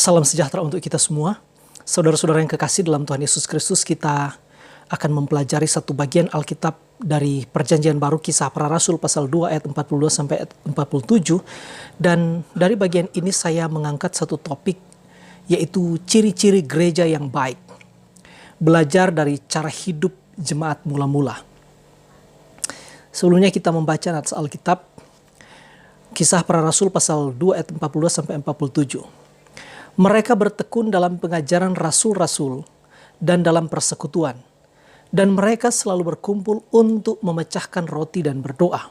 Salam sejahtera untuk kita semua. Saudara-saudara yang kekasih dalam Tuhan Yesus Kristus, kita akan mempelajari satu bagian Alkitab dari Perjanjian Baru, Kisah Para Rasul pasal 2 ayat 42 sampai ayat 47. Dan dari bagian ini saya mengangkat satu topik, yaitu ciri-ciri gereja yang baik. Belajar dari cara hidup jemaat mula-mula. Sebelumnya kita membaca nats Alkitab, Kisah Para Rasul pasal 2 ayat 42 sampai 47. Mereka bertekun dalam pengajaran rasul-rasul dan dalam persekutuan. Dan mereka selalu berkumpul untuk memecahkan roti dan berdoa.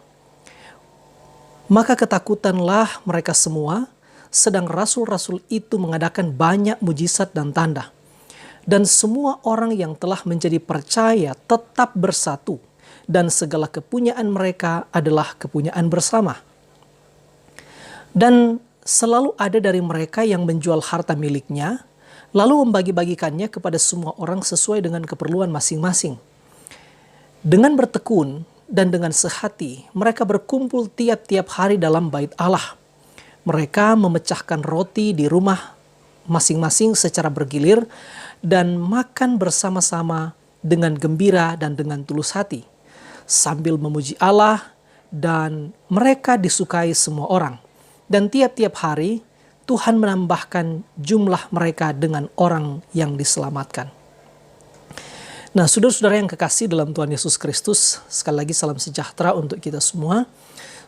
Maka ketakutanlah mereka semua, sedang rasul-rasul itu mengadakan banyak mujizat dan tanda. Dan semua orang yang telah menjadi percaya tetap bersatu, dan segala kepunyaan mereka adalah kepunyaan bersama. Dan selalu ada dari mereka yang menjual harta miliknya, lalu membagi-bagikannya kepada semua orang sesuai dengan keperluan masing-masing. Dengan bertekun dan dengan sehati, mereka berkumpul tiap-tiap hari dalam bait Allah. Mereka memecahkan roti di rumah masing-masing secara bergilir dan makan bersama-sama dengan gembira dan dengan tulus hati, sambil memuji Allah, dan mereka disukai semua orang. Dan tiap-tiap hari Tuhan menambahkan jumlah mereka dengan orang yang diselamatkan. Nah, saudara-saudara yang kekasih dalam Tuhan Yesus Kristus, sekali lagi salam sejahtera untuk kita semua.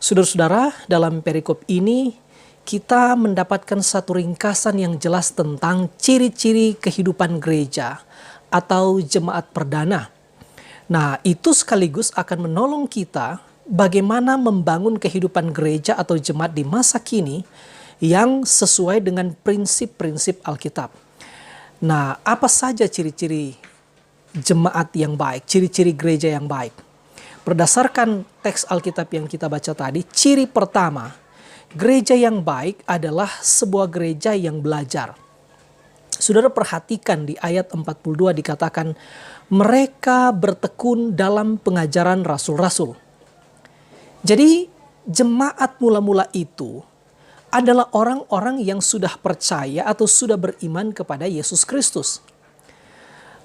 Saudara-saudara, dalam perikop ini kita mendapatkan satu ringkasan yang jelas tentang ciri-ciri kehidupan gereja atau jemaat perdana. Nah, itu sekaligus akan menolong kita bagaimana membangun kehidupan gereja atau jemaat di masa kini yang sesuai dengan prinsip-prinsip Alkitab. Nah, apa saja ciri-ciri jemaat yang baik, ciri-ciri gereja yang baik? Berdasarkan teks Alkitab yang kita baca tadi, ciri pertama, gereja yang baik adalah sebuah gereja yang belajar. Saudara perhatikan di ayat 42 dikatakan, mereka bertekun dalam pengajaran rasul-rasul. Jadi jemaat mula-mula itu adalah orang-orang yang sudah percaya atau sudah beriman kepada Yesus Kristus.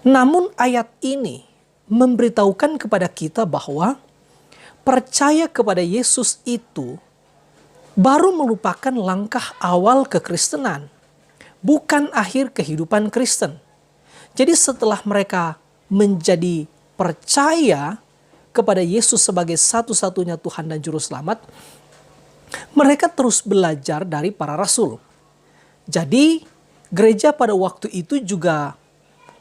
Namun ayat ini memberitahukan kepada kita bahwa percaya kepada Yesus itu baru merupakan langkah awal kekristenan, bukan akhir kehidupan Kristen. Jadi setelah mereka menjadi percaya kepada Yesus sebagai satu-satunya Tuhan dan Juru Selamat, mereka terus belajar dari para rasul. Jadi gereja pada waktu itu juga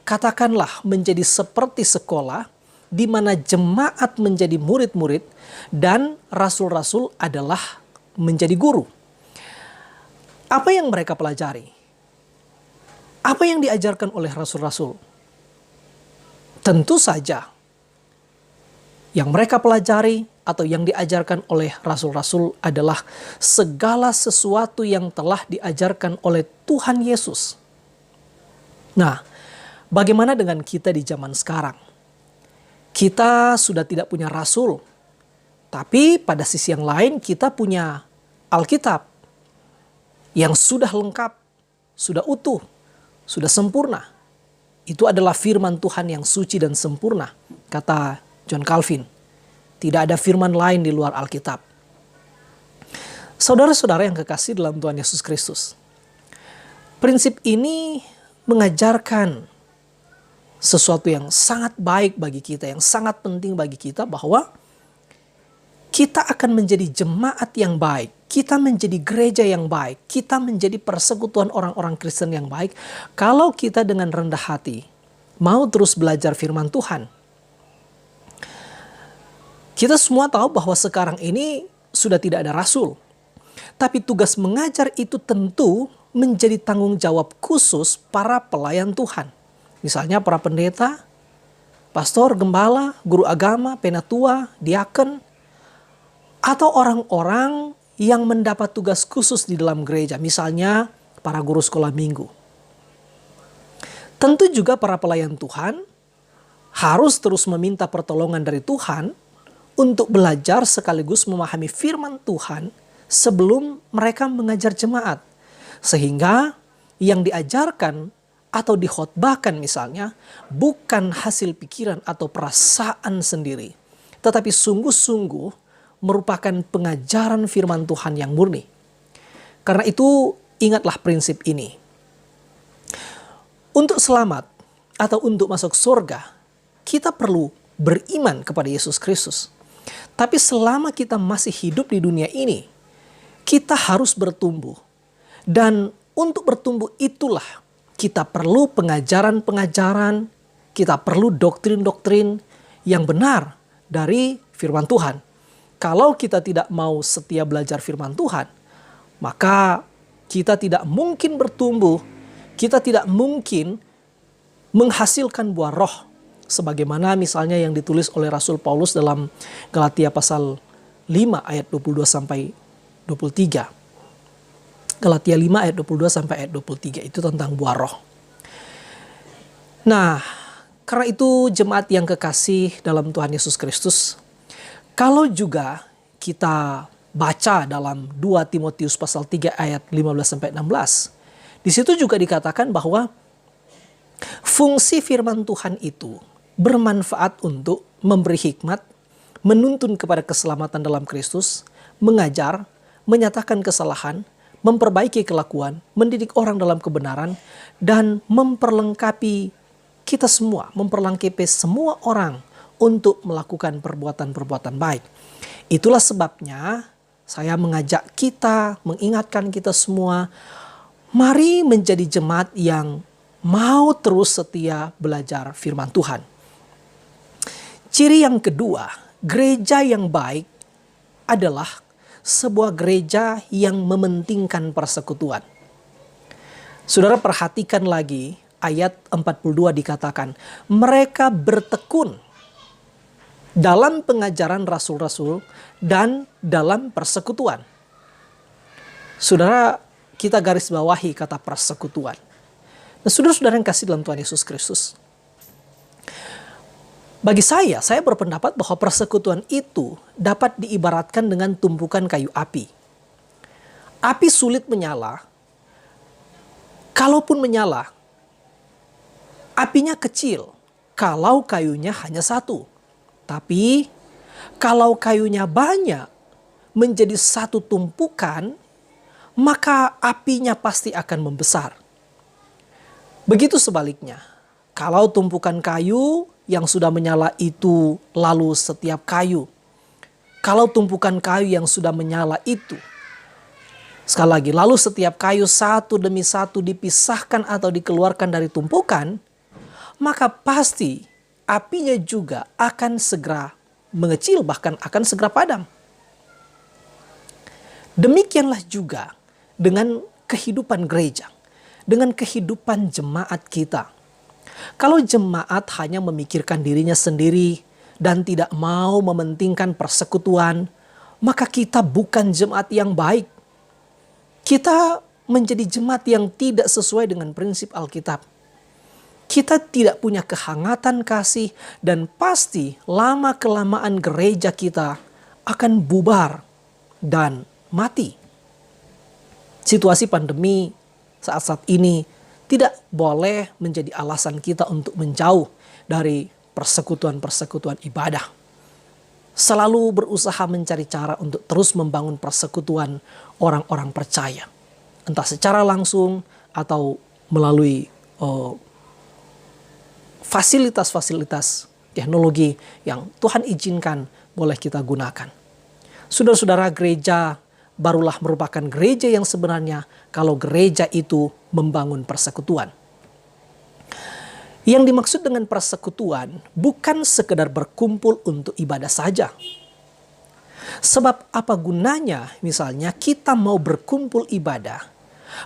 katakanlah menjadi seperti sekolah di mana jemaat menjadi murid-murid dan rasul-rasul adalah menjadi guru. Apa yang mereka pelajari? Apa yang diajarkan oleh rasul-rasul? Tentu saja yang mereka pelajari atau yang diajarkan oleh rasul-rasul adalah segala sesuatu yang telah diajarkan oleh Tuhan Yesus. Nah, bagaimana dengan kita di zaman sekarang? Kita sudah tidak punya rasul, tapi pada sisi yang lain kita punya Alkitab yang sudah lengkap, sudah utuh, sudah sempurna. Itu adalah firman Tuhan yang suci dan sempurna, kata John Calvin. Tidak ada firman lain di luar Alkitab. Saudara-saudara yang kekasih dalam Tuhan Yesus Kristus, prinsip ini mengajarkan sesuatu yang sangat baik bagi kita, yang sangat penting bagi kita, bahwa kita akan menjadi jemaat yang baik, kita menjadi gereja yang baik, kita menjadi persekutuan orang-orang Kristen yang baik, kalau kita dengan rendah hati mau terus belajar firman Tuhan. Kita semua tahu bahwa sekarang ini sudah tidak ada rasul. Tapi tugas mengajar itu tentu menjadi tanggung jawab khusus para pelayan Tuhan. Misalnya para pendeta, pastor, gembala, guru agama, penatua, diaken, atau orang-orang yang mendapat tugas khusus di dalam gereja. Misalnya para guru sekolah minggu. Tentu juga para pelayan Tuhan harus terus meminta pertolongan dari Tuhan untuk belajar sekaligus memahami firman Tuhan sebelum mereka mengajar jemaat. Sehingga yang diajarkan atau dikhotbahkan misalnya bukan hasil pikiran atau perasaan sendiri, tetapi sungguh-sungguh merupakan pengajaran firman Tuhan yang murni. Karena itu ingatlah prinsip ini. Untuk selamat atau untuk masuk surga, kita perlu beriman kepada Yesus Kristus. Tapi selama kita masih hidup di dunia ini, kita harus bertumbuh. Dan untuk bertumbuh itulah kita perlu pengajaran-pengajaran, kita perlu doktrin-doktrin yang benar dari firman Tuhan. Kalau kita tidak mau setia belajar firman Tuhan, maka kita tidak mungkin bertumbuh, kita tidak mungkin menghasilkan buah roh. Sebagaimana misalnya yang ditulis oleh Rasul Paulus dalam Galatia pasal 5 ayat 22 sampai 23. Galatia 5 ayat 22 sampai ayat 23 itu tentang buah roh. Nah, karena itu jemaat yang kekasih dalam Tuhan Yesus Kristus, kalau juga kita baca dalam 2 Timotius pasal 3 ayat 15 sampai 16, di situ juga dikatakan bahwa fungsi firman Tuhan itu bermanfaat untuk memberi hikmat, menuntun kepada keselamatan dalam Kristus, mengajar, menyatakan kesalahan, memperbaiki kelakuan, mendidik orang dalam kebenaran, dan memperlengkapi kita semua, memperlengkapi semua orang untuk melakukan perbuatan-perbuatan baik. Itulah sebabnya saya mengajak kita, mengingatkan kita semua, mari menjadi jemaat yang mau terus setia belajar firman Tuhan. Ciri yang kedua, gereja yang baik adalah sebuah gereja yang mementingkan persekutuan. Saudara perhatikan lagi ayat 42 dikatakan, mereka bertekun dalam pengajaran rasul-rasul dan dalam persekutuan. Saudara, kita garis bawahi kata persekutuan. Nah, saudara-saudara yang kasih dalam Tuhan Yesus Kristus, bagi saya berpendapat bahwa persekutuan itu dapat diibaratkan dengan tumpukan kayu api. Api sulit menyala. Kalaupun menyala, apinya kecil kalau kayunya hanya satu. Tapi kalau kayunya banyak menjadi satu tumpukan, maka apinya pasti akan membesar. Begitu sebaliknya, kalau tumpukan kayu yang sudah menyala itu lalu setiap kayu, kalau tumpukan kayu yang sudah menyala itu, sekali lagi, lalu setiap kayu satu demi satu dipisahkan atau dikeluarkan dari tumpukan, maka pasti apinya juga akan segera mengecil, bahkan akan segera padam. Demikianlah juga dengan kehidupan gereja, dengan kehidupan jemaat kita. Kalau jemaat hanya memikirkan dirinya sendiri dan tidak mau mementingkan persekutuan, maka kita bukan jemaat yang baik. Kita menjadi jemaat yang tidak sesuai dengan prinsip Alkitab. Kita tidak punya kehangatan kasih dan pasti lama-kelamaan gereja kita akan bubar dan mati. Situasi pandemi saat-saat ini tidak boleh menjadi alasan kita untuk menjauh dari persekutuan-persekutuan ibadah. Selalu berusaha mencari cara untuk terus membangun persekutuan orang-orang percaya. Entah secara langsung atau melalui fasilitas-fasilitas teknologi yang Tuhan izinkan boleh kita gunakan. Saudara-saudara, gereja barulah merupakan gereja yang sebenarnya kalau gereja itu membangun persekutuan. Yang dimaksud dengan persekutuan bukan sekedar berkumpul untuk ibadah saja. Sebab apa gunanya misalnya kita mau berkumpul ibadah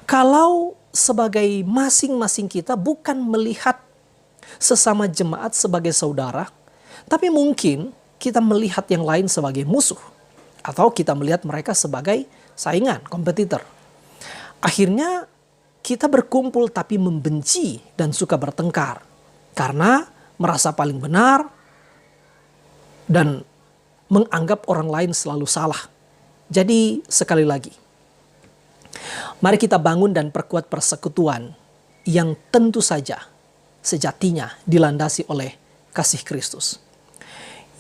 kalau sebagai masing-masing kita bukan melihat sesama jemaat sebagai saudara, tapi mungkin kita melihat yang lain sebagai musuh. Atau kita melihat mereka sebagai saingan, kompetitor. Akhirnya kita berkumpul tapi membenci dan suka bertengkar. Karena merasa paling benar dan menganggap orang lain selalu salah. Jadi sekali lagi, Mari kita bangun dan perkuat persekutuan yang tentu saja sejatinya dilandasi oleh kasih Kristus.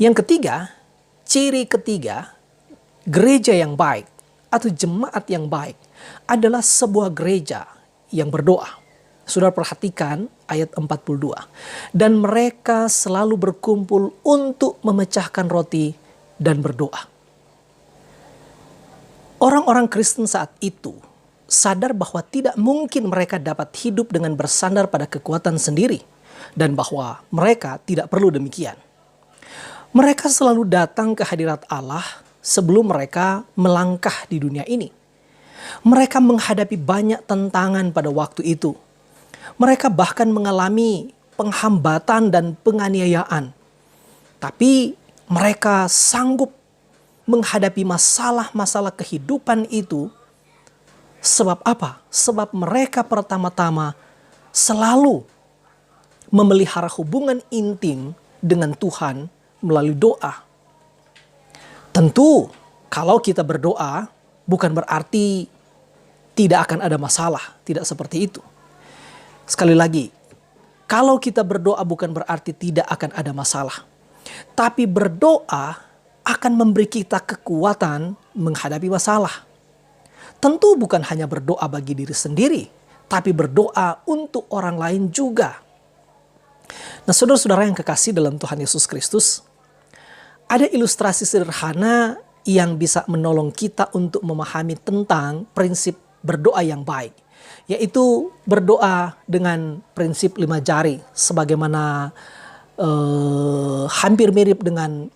Yang ketiga, ciri ketiga, gereja yang baik atau jemaat yang baik adalah sebuah gereja yang berdoa. Saudara perhatikan ayat 42. Dan mereka selalu berkumpul untuk memecahkan roti dan berdoa. Orang-orang Kristen saat itu sadar bahwa tidak mungkin mereka dapat hidup dengan bersandar pada kekuatan sendiri, dan bahwa mereka tidak perlu demikian. Mereka selalu datang ke hadirat Allah sebelum mereka melangkah di dunia ini. Mereka menghadapi banyak tantangan pada waktu itu. Mereka bahkan mengalami penghambatan dan penganiayaan. Tapi mereka sanggup menghadapi masalah-masalah kehidupan itu. Sebab apa? Sebab mereka pertama-tama selalu memelihara hubungan intim dengan Tuhan melalui doa. Tentu kalau kita berdoa bukan berarti tidak akan ada masalah. Tidak seperti itu. Sekali lagi, kalau kita berdoa bukan berarti tidak akan ada masalah. Tapi berdoa akan memberi kita kekuatan menghadapi masalah. Tentu bukan hanya berdoa bagi diri sendiri, tapi berdoa untuk orang lain juga. Nah, saudara-saudara yang kekasih dalam Tuhan Yesus Kristus, ada ilustrasi sederhana yang bisa menolong kita untuk memahami tentang prinsip berdoa yang baik, yaitu berdoa dengan prinsip 5 jari, sebagaimana hampir mirip dengan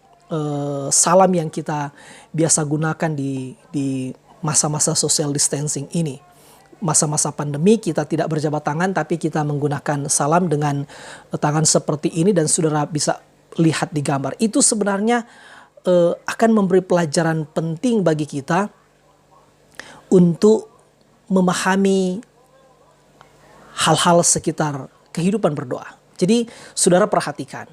salam yang kita biasa gunakan di masa-masa social distancing ini. Masa-masa pandemi kita tidak berjabat tangan, tapi kita menggunakan salam dengan tangan seperti ini, dan saudara bisa lihat di gambar. Itu sebenarnya akan memberi pelajaran penting bagi kita untuk memahami hal-hal sekitar kehidupan berdoa. Jadi saudara perhatikan,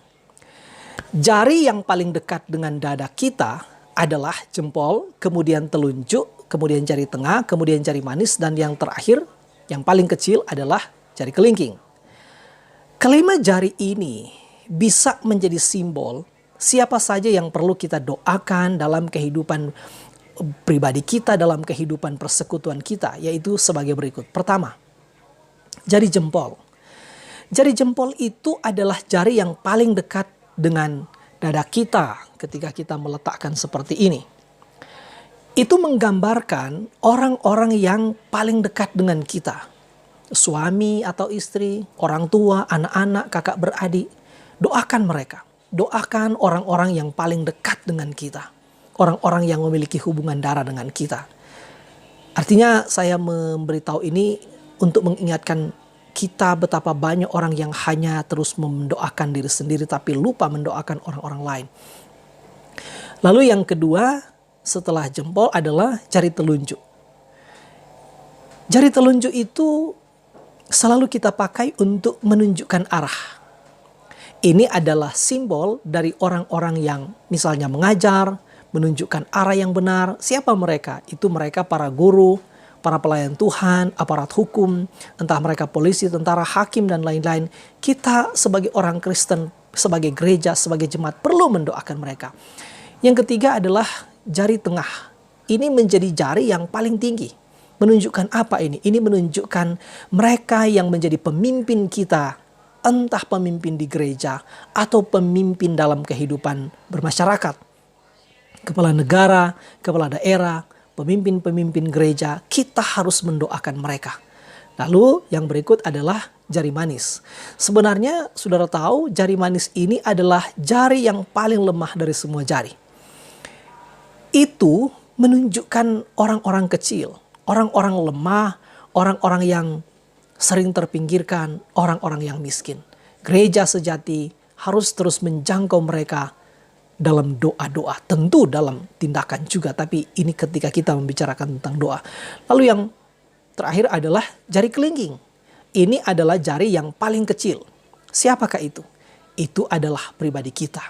jari yang paling dekat dengan dada kita adalah jempol, kemudian telunjuk, kemudian jari tengah, kemudian jari manis, dan yang terakhir, yang paling kecil adalah jari kelingking. Kelima jari ini bisa menjadi simbol siapa saja yang perlu kita doakan dalam kehidupan pribadi kita, dalam kehidupan persekutuan kita, yaitu sebagai berikut. Pertama, jari jempol. Jari jempol itu adalah jari yang paling dekat dengan dada kita ketika kita meletakkan seperti ini. Itu menggambarkan orang-orang yang paling dekat dengan kita. Suami atau istri, orang tua, anak-anak, kakak beradik. Doakan mereka. Doakan orang-orang yang paling dekat dengan kita. Orang-orang yang memiliki hubungan darah dengan kita. Artinya saya memberitahu ini untuk mengingatkan kita betapa banyak orang yang hanya terus mendoakan diri sendiri tapi lupa mendoakan orang-orang lain. Lalu yang kedua, setelah jempol adalah jari telunjuk. Jari telunjuk itu selalu kita pakai untuk menunjukkan arah. Ini adalah simbol dari orang-orang yang misalnya mengajar, menunjukkan arah yang benar. Siapa mereka? Itu mereka para guru, para pelayan Tuhan, aparat hukum, entah mereka polisi, tentara, hakim, dan lain-lain. Kita sebagai orang Kristen, sebagai gereja, sebagai jemaat perlu mendoakan mereka. Yang ketiga adalah jari tengah. Ini menjadi jari yang paling tinggi. Menunjukkan apa ini? Ini menunjukkan mereka yang menjadi pemimpin kita. Entah pemimpin di gereja atau pemimpin dalam kehidupan bermasyarakat. Kepala negara, kepala daerah, pemimpin-pemimpin gereja, kita harus mendoakan mereka. Lalu yang berikut adalah jari manis. Sebenarnya saudara tahu jari manis ini adalah jari yang paling lemah dari semua jari. Itu menunjukkan orang-orang kecil, orang-orang lemah, orang-orang yang sering terpinggirkan, orang-orang yang miskin. Gereja sejati harus terus menjangkau mereka dalam doa-doa. Tentu dalam tindakan juga, tapi ini ketika kita membicarakan tentang doa. Lalu yang terakhir adalah jari kelingking. Ini adalah jari yang paling kecil. Siapakah itu? Itu adalah pribadi kita.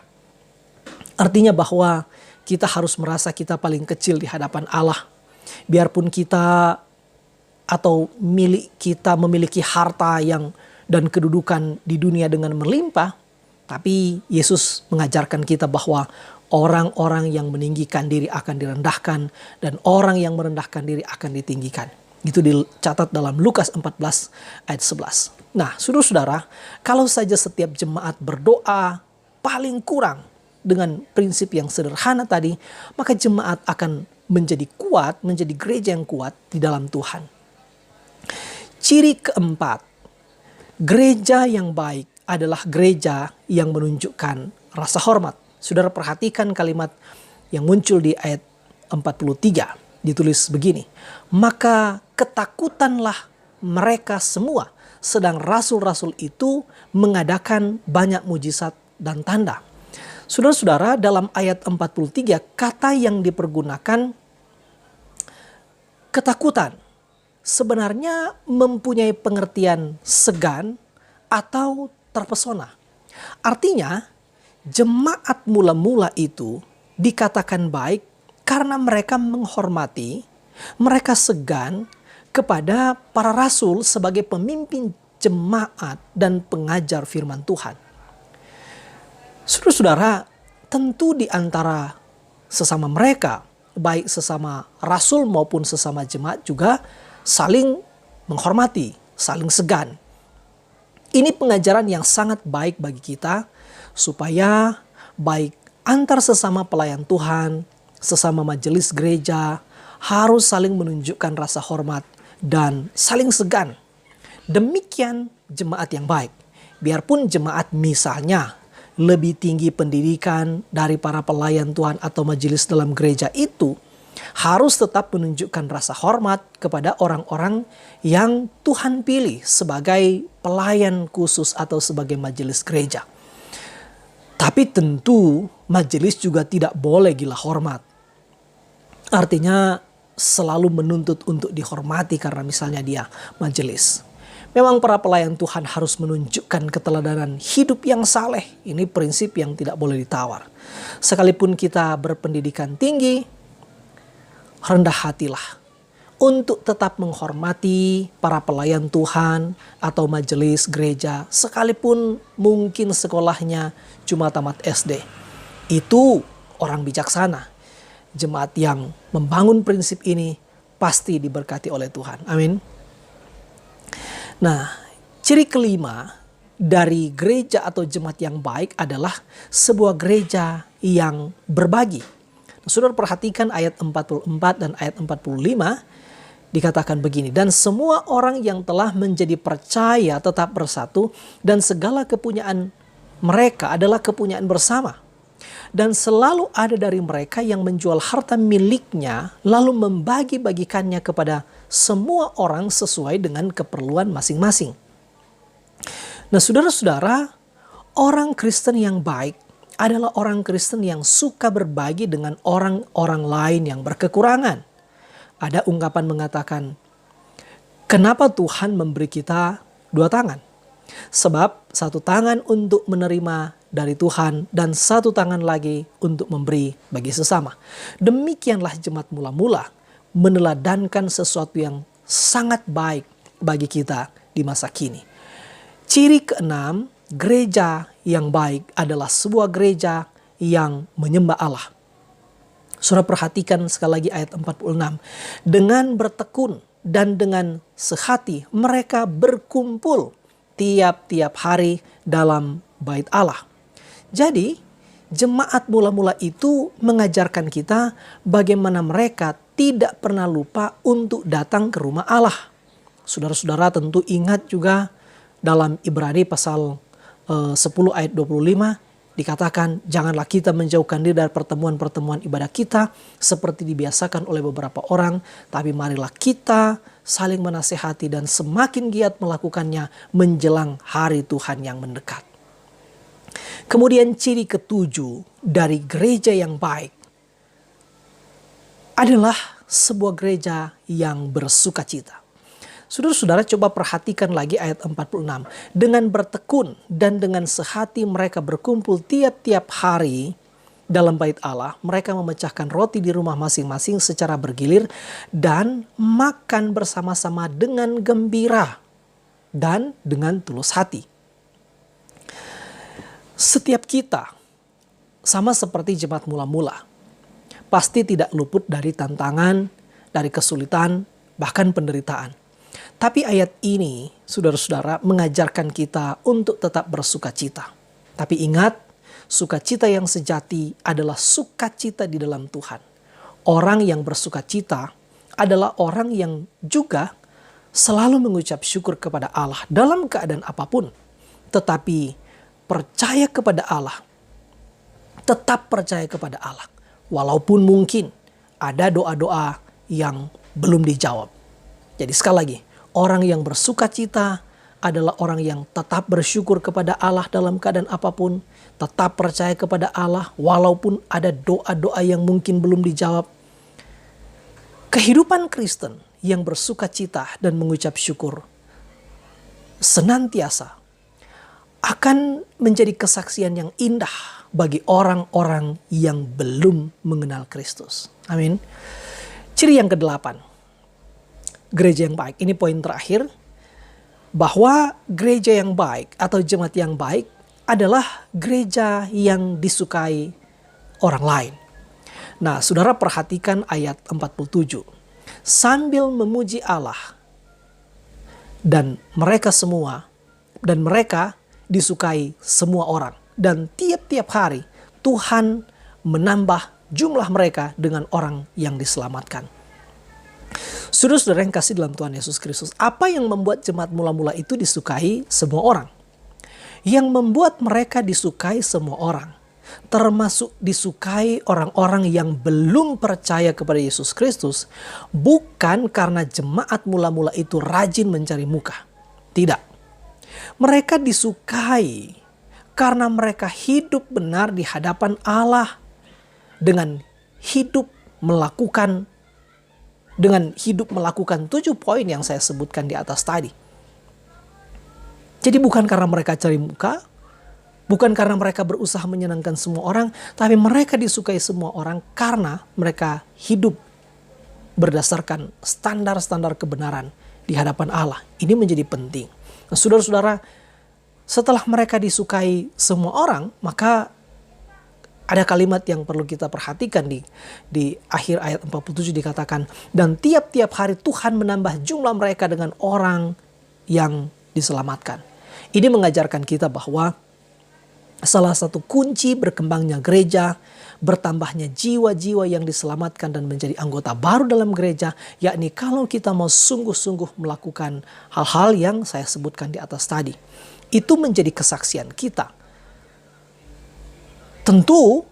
Artinya bahwa kita harus merasa kita paling kecil di hadapan Allah. Biarpun kita atau milik kita memiliki harta yang dan kedudukan di dunia dengan melimpah, tapi Yesus mengajarkan kita bahwa orang-orang yang meninggikan diri akan direndahkan dan orang yang merendahkan diri akan ditinggikan. Itu dicatat dalam Lukas 14 ayat 11. Nah, saudara-saudara, kalau saja setiap jemaat berdoa paling kurang dengan prinsip yang sederhana tadi, maka jemaat akan menjadi kuat, menjadi gereja yang kuat di dalam Tuhan. Ciri keempat, gereja yang baik adalah gereja yang menunjukkan rasa hormat. Saudara perhatikan kalimat yang muncul di ayat 43. Ditulis begini, maka ketakutanlah mereka semua, sedang rasul-rasul itu mengadakan banyak mujizat dan tanda. Saudara-saudara, dalam ayat 43 kata yang dipergunakan ketakutan sebenarnya mempunyai pengertian segan atau terpesona. Artinya jemaat mula-mula itu dikatakan baik karena mereka menghormati, mereka segan kepada para rasul sebagai pemimpin jemaat dan pengajar firman Tuhan. Saudara-saudara, tentu di antara sesama mereka, baik sesama rasul maupun sesama jemaat juga saling menghormati, saling segan. Ini pengajaran yang sangat baik bagi kita supaya baik antar sesama pelayan Tuhan, sesama majelis gereja harus saling menunjukkan rasa hormat dan saling segan. Demikian jemaat yang baik. Biarpun jemaat misalnya lebih tinggi pendidikan dari para pelayan Tuhan atau majelis dalam gereja itu, harus tetap menunjukkan rasa hormat kepada orang-orang yang Tuhan pilih sebagai pelayan khusus atau sebagai majelis gereja. Tapi tentu majelis juga tidak boleh gila hormat. Artinya selalu menuntut untuk dihormati karena misalnya dia majelis. Memang para pelayan Tuhan harus menunjukkan keteladanan hidup yang saleh. Ini prinsip yang tidak boleh ditawar. Sekalipun kita berpendidikan tinggi, rendah hatilah untuk tetap menghormati para pelayan Tuhan atau majelis gereja, sekalipun mungkin sekolahnya cuma tamat SD. Itu orang bijaksana. Jemaat yang membangun prinsip ini pasti diberkati oleh Tuhan. Amin. Nah, ciri kelima dari gereja atau jemaat yang baik adalah sebuah gereja yang berbagi. Nah, saudara perhatikan ayat 44 dan ayat 45 dikatakan begini, dan semua orang yang telah menjadi percaya tetap bersatu dan segala kepunyaan mereka adalah kepunyaan bersama. Dan selalu ada dari mereka yang menjual harta miliknya lalu membagi-bagikannya kepada semua orang sesuai dengan keperluan masing-masing. Nah, saudara-saudara, orang Kristen yang baik adalah orang Kristen yang suka berbagi dengan orang-orang lain yang berkekurangan. Ada ungkapan mengatakan, kenapa Tuhan memberi kita dua tangan? Sebab satu tangan untuk menerima dari Tuhan dan satu tangan lagi untuk memberi bagi sesama. Demikianlah jemaat mula-mula meneladankan sesuatu yang sangat baik bagi kita di masa kini. Ciri keenam, gereja yang baik adalah sebuah gereja yang menyembah Allah. Saudara perhatikan sekali lagi ayat 46. Dengan bertekun dan dengan sehati mereka berkumpul tiap-tiap hari dalam bait Allah. Jadi jemaat mula-mula itu mengajarkan kita bagaimana mereka tidak pernah lupa untuk datang ke rumah Allah. Saudara-saudara tentu ingat juga dalam Ibrani pasal 10 ayat 25 dikatakan, janganlah kita menjauhkan diri dari pertemuan-pertemuan ibadah kita seperti dibiasakan oleh beberapa orang, tapi marilah kita saling menasehati dan semakin giat melakukannya menjelang hari Tuhan yang mendekat. Kemudian ciri ketujuh dari gereja yang baik adalah sebuah gereja yang bersukacita. Saudara-saudara coba perhatikan lagi ayat 46. Dengan bertekun dan dengan sehati mereka berkumpul tiap-tiap hari dalam bait Allah, mereka memecahkan roti di rumah masing-masing secara bergilir dan makan bersama-sama dengan gembira dan dengan tulus hati. Setiap kita, sama seperti jemaat mula-mula, pasti tidak luput dari tantangan, dari kesulitan, bahkan penderitaan. Tapi ayat ini, saudara-saudara, mengajarkan kita untuk tetap bersuka cita. Tapi ingat, sukacita yang sejati adalah sukacita di dalam Tuhan. Orang yang bersuka cita adalah orang yang juga selalu mengucap syukur kepada Allah dalam keadaan apapun. Tetapi percaya kepada Allah, tetap percaya kepada Allah. Walaupun mungkin ada doa-doa yang belum dijawab. Jadi sekali lagi, orang yang bersuka cita adalah orang yang tetap bersyukur kepada Allah dalam keadaan apapun, tetap percaya kepada Allah walaupun ada doa-doa yang mungkin belum dijawab. Kehidupan Kristen yang bersuka cita dan mengucap syukur senantiasa akan menjadi kesaksian yang indah bagi orang-orang yang belum mengenal Kristus. Amin. Ciri yang ke-8, gereja yang baik. Ini poin terakhir. Bahwa gereja yang baik atau jemaat yang baik adalah gereja yang disukai orang lain. Nah, saudara perhatikan ayat 47. Sambil memuji Allah dan mereka disukai semua orang. Dan tiap-tiap hari Tuhan menambah jumlah mereka dengan orang yang diselamatkan. Saudara-saudara yang kasih dalam Tuhan Yesus Kristus, apa yang membuat jemaat mula-mula itu disukai semua orang? Yang membuat mereka disukai semua orang, termasuk disukai orang-orang yang belum percaya kepada Yesus Kristus, bukan karena jemaat mula-mula itu rajin mencari muka. Tidak. Mereka disukai karena mereka hidup benar di hadapan Allah dengan hidup melakukan 7 poin yang saya sebutkan di atas tadi. Jadi bukan karena mereka cari muka, bukan karena mereka berusaha menyenangkan semua orang, tapi mereka disukai semua orang karena mereka hidup berdasarkan standar-standar kebenaran di hadapan Allah. Ini menjadi penting. Nah, saudara-saudara, setelah mereka disukai semua orang, maka ada kalimat yang perlu kita perhatikan di akhir ayat 47 dikatakan, dan tiap-tiap hari Tuhan menambah jumlah mereka dengan orang yang diselamatkan. Ini mengajarkan kita bahwa salah satu kunci berkembangnya gereja, bertambahnya jiwa-jiwa yang diselamatkan dan menjadi anggota baru dalam gereja, yakni kalau kita mau sungguh-sungguh melakukan hal-hal yang saya sebutkan di atas tadi. Itu menjadi kesaksian kita. Tentu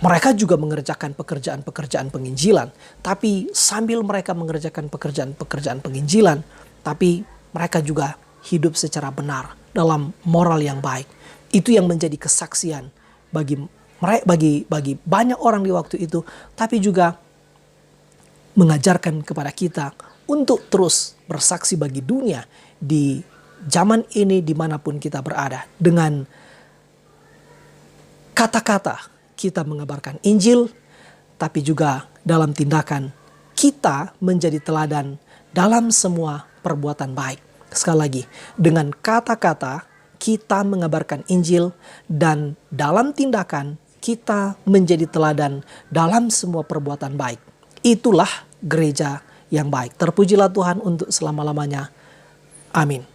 mereka juga mengerjakan pekerjaan-pekerjaan penginjilan. Tapi sambil mereka mengerjakan pekerjaan-pekerjaan penginjilan, tapi mereka juga hidup secara benar dalam moral yang baik. Itu yang menjadi kesaksian bagi banyak orang di waktu itu, tapi juga mengajarkan kepada kita untuk terus bersaksi bagi dunia di zaman ini dimanapun kita berada. Dengan kata-kata kita mengabarkan Injil, tapi juga dalam tindakan kita menjadi teladan dalam semua perbuatan baik. Sekali lagi, dengan kata-kata kita mengabarkan Injil dan dalam tindakan kita menjadi teladan dalam semua perbuatan baik. Itulah gereja yang baik. Terpujilah Tuhan untuk selama-lamanya. Amin.